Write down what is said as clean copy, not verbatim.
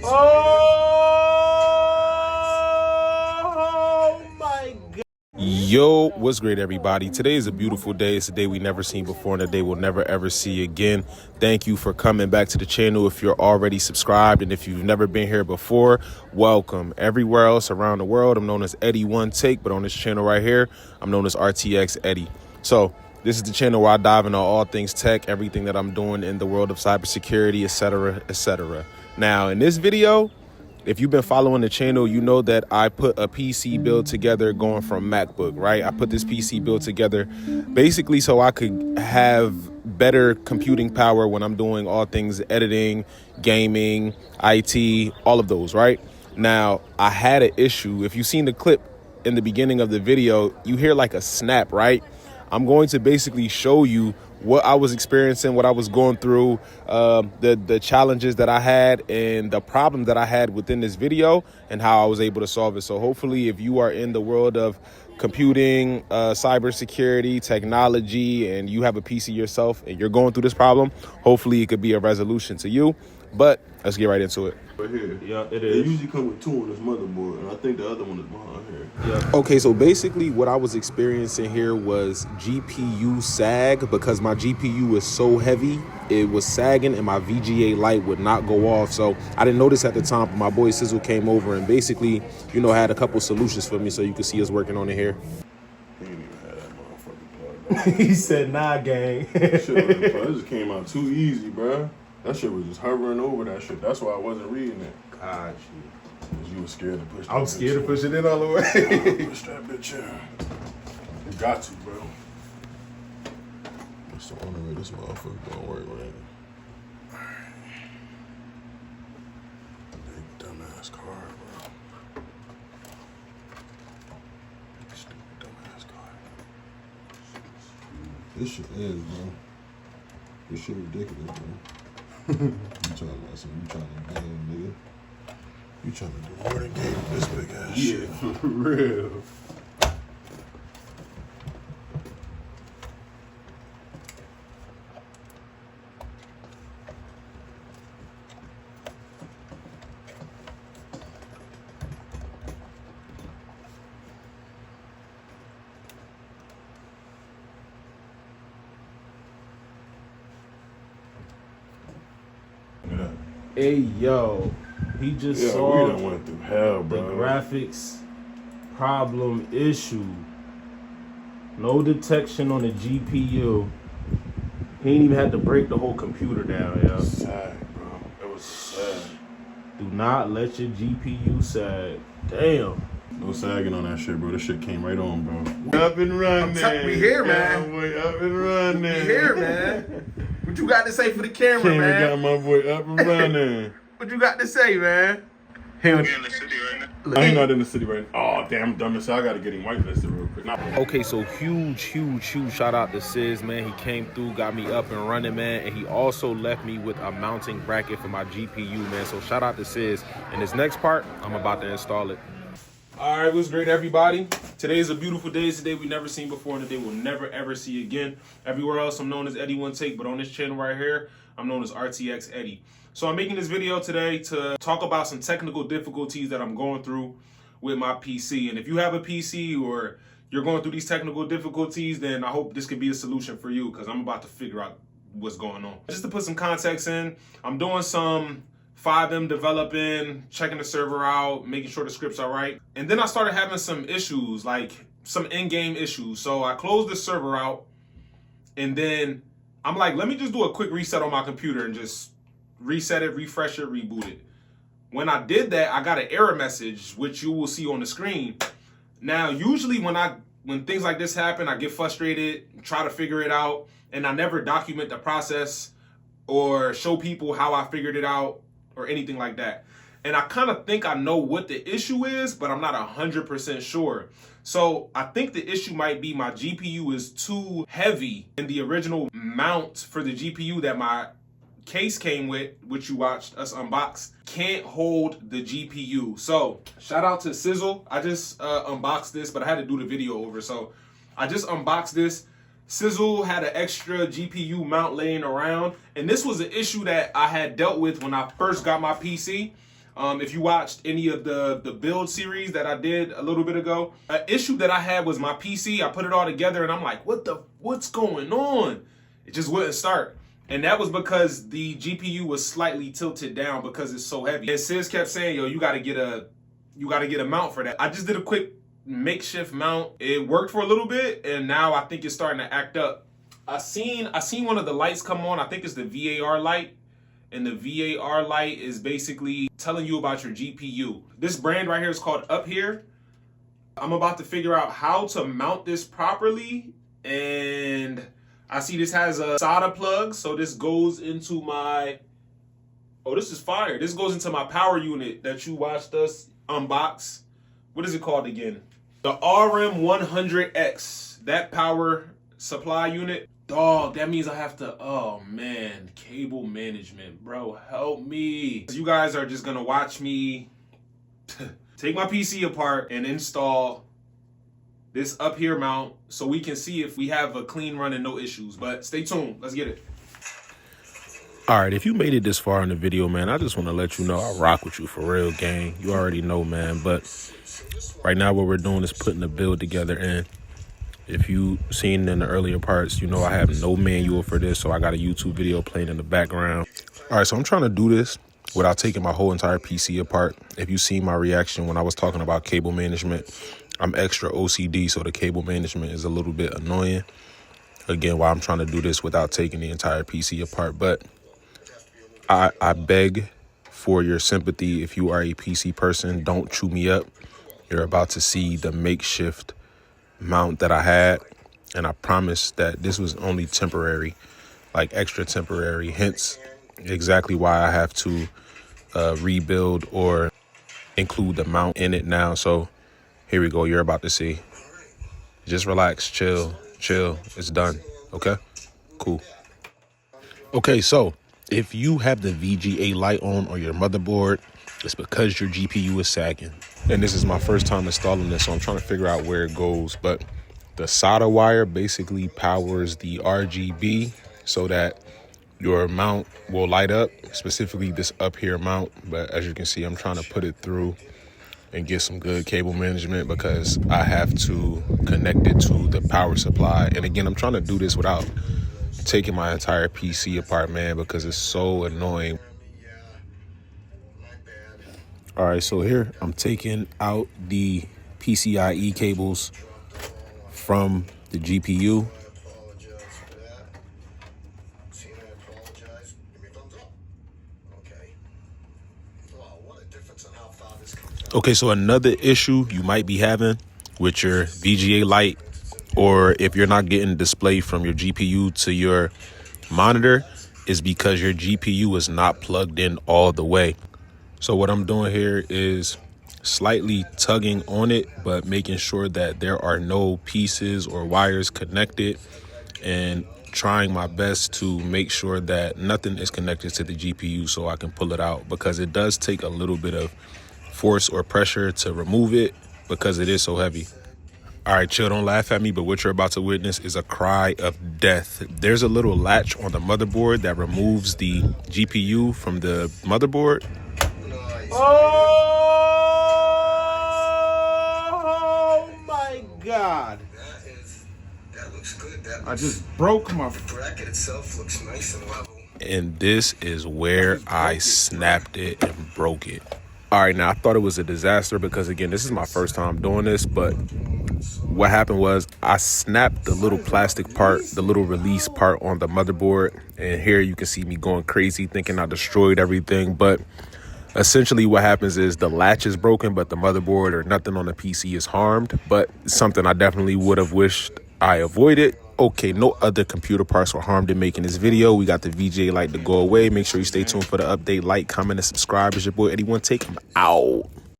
Oh my God. Yo, what's great, everybody? Today is a beautiful day. It's a day we never seen before and a day we'll never ever see again. Thank you for coming back to the channel. If you're already subscribed and if you've never been here before, welcome. Everywhere else around the world, I'm known as Eddie One Take, but on this channel right here, I'm known as RTX Eddie. So this is the channel where I dive into all things tech, everything that I'm doing in the world of cybersecurity, etc., etc. Now, in this video, if you've been following the channel, you know that I put a PC build together going from MacBook, right? I put this PC build together basically so I could have better computing power when I'm doing all things editing, gaming, IT, all of those, right? Now, I had an issue. If you've seen the clip in the beginning of the video, you hear like a snap, right? I'm going to basically show you what I was experiencing, what I was going through, the challenges that I had and the problem that I had within this video and how I was able to solve it. So hopefully if you are in the world of computing, cybersecurity, technology, and you have a PC yourself and you're going through this problem, hopefully it could be a resolution to you. But let's get right into it. Right here. Yeah, it It is. usually come with two on this motherboard, and I think the other one is behind here. Yeah. Okay, so basically what I was experiencing here was GPU sag because my GPU is so heavy. It was sagging and my VGA light would not go off. So I didn't notice at the time, but my boy Sizzle came over and basically, you know, had a couple solutions for me so you could see us working on it here. He didn't even have that motherfucking plug. He said, nah, gang. Shit, it just came out too easy, bruh. That shit was just hovering over that shit. That's why I wasn't reading it. God, Cause you were scared to push that I'm bitch scared to in. push it in all the way. Push that bitch in. You got to, bro. That's the only way this motherfucker gonna work, right? Big dumbass car, bro. Big stupid dumbass car. This shit is, bro. This shit ridiculous, bro. You trying to damn nigga. You trying to do more than game with this big ass shit. Yeah, for real. Yeah. Hey, yo. He just Yeah, we saw done went through hell, the bro. graphics problem issue. No detection on the GPU. He ain't even had to break the whole computer down, yo. Sad, bro. It was sad. Do not let your GPU sag. Damn. No sagging on that shit, bro. This shit came right on, bro. Up and running. We here, man. My boy up and running. We here, man. What you got to say for the camera, Camera got man? my boy up and running. What you got to say, man? I ain't not in the city right now. Oh, damn, dumb as hell. I gotta get him whitelisted real quick. Okay, so huge shout out to Sizz, man. He came through, got me up and running, man. And he also left me with a mounting bracket for my GPU, man. So shout out to Sizz. And this next part, I'm about to install it. All right, what's great, everybody? Today is a beautiful day. It's a day we never seen before and a day we'll never, ever see again. Everywhere else, I'm known as Eddie One Take, but on this channel right here, I'm known as RTX Eddie. So I'm making this video today to talk about some technical difficulties that I'm going through with my PC. And if you have a PC or you're going through these technical difficulties, then I hope this could be a solution for you because I'm about to figure out what's going on. Just to put some context in, I'm doing some FiveM developing, checking the server out, making sure the scripts are right. And then I started having some issues, like some in-game issues. So I closed the server out and then I'm like, let me just do a quick reset on my computer and just reset it, refresh it, reboot it. When I did that, I got an error message, which you will see on the screen. Now, usually when things like this happen, I get frustrated, try to figure it out, and I never document the process or show people how I figured it out or anything like that. And I kind of think I know what the issue is, but I'm not 100% sure. So I think the issue might be my GPU is too heavy in the original mount for the GPU that my case came with, which you watched us unbox, can't hold the GPU. So shout out to Sizzle. I just unboxed this, but I had to do the video over. So I just unboxed this. Sizzle had an extra GPU mount laying around, and this was an issue that I had dealt with when I first got my PC. If you watched any of the build series that I did a little bit ago, an issue that I had was my PC. I put it all together and I'm like, what's going on? It just wouldn't start. And that was because the GPU was slightly tilted down because it's so heavy. And Sis kept saying, yo, you gotta get a mount for that. I just did a quick makeshift mount. It worked for a little bit, and now I think it's starting to act up. I seen one of the lights come on. I think it's the VAR light. And the VAR light is basically telling you about your GPU. This brand right here is called Up Here. I'm about to figure out how to mount this properly. And I see this has a SATA plug. So this goes into my, oh, this is fire. This goes into my power unit that you watched us unbox. What is it called again? The RM100X, that power supply unit. Dog, that means I have to, oh man, cable management, bro, help me. You guys are just gonna watch me take my PC apart and install this Up Here mount so we can see if we have a clean run and no issues. But stay tuned, let's get it. All right, if you made it this far in the video, man, I just want to let you know I rock with you for real, gang. You already know, man. But right now what we're doing is putting the build together. And if you seen in the earlier parts, you know I have no manual for this. So I got a YouTube video playing in the background. All right, so I'm trying to do this without taking my whole entire PC apart. If you see my reaction when I was talking about cable management, I'm extra OCD, so the cable management is a little bit annoying. Again, while I'm trying to do this without taking the entire PC apart. But I beg for your sympathy. If you are a PC person, don't chew me up. You're about to see the makeshift mount that I had, and I promise that this was only temporary, like extra temporary, hence exactly why I have to rebuild or include the mount in it now. So here we go. You're about to see. Just relax, chill, it's done. Okay, cool. Okay, so if you have the VGA light on your motherboard, it's because your GPU is sagging. And this is my first time installing this, so I'm trying to figure out where it goes. But the SATA wire basically powers the RGB so that your mount will light up, specifically this Up Here mount. But as you can see, I'm trying to put it through and get some good cable management because I have to connect it to the power supply. And again, I'm trying to do this without taking my entire PC apart, man, because it's so annoying. All right, so here I'm taking out the PCIe cables from the GPU. Okay, so another issue you might be having with your VGA light, or if you're not getting display from your GPU to your monitor, is because your GPU is not plugged in all the way. So what I'm doing here is slightly tugging on it, but making sure that there are no pieces or wires connected, and trying my best to make sure that nothing is connected to the GPU so I can pull it out, because it does take a little bit of force or pressure to remove it because it is so heavy. All right, chill, don't laugh at me, but what you're about to witness is a cry of death. There's a little latch on the motherboard that removes the GPU from the motherboard. Oh my God. That looks good. I just broke my... The bracket itself looks nice and level. And this is where I snapped it and broke it. All right, now I thought it was a disaster because, again, this is my first time doing this, but what happened was I snapped the little plastic part, the little release part on the motherboard, and here you can see me going crazy thinking I destroyed everything. But essentially what happens is the latch is broken, but the motherboard or nothing on the PC is harmed. But something I definitely would have wished I avoided. Okay, no other computer parts were harmed in making this video. We got the VGA light to go away. Make sure you stay tuned for the update. Like, comment, and subscribe. It's your boy Eddie One Take. I'm out.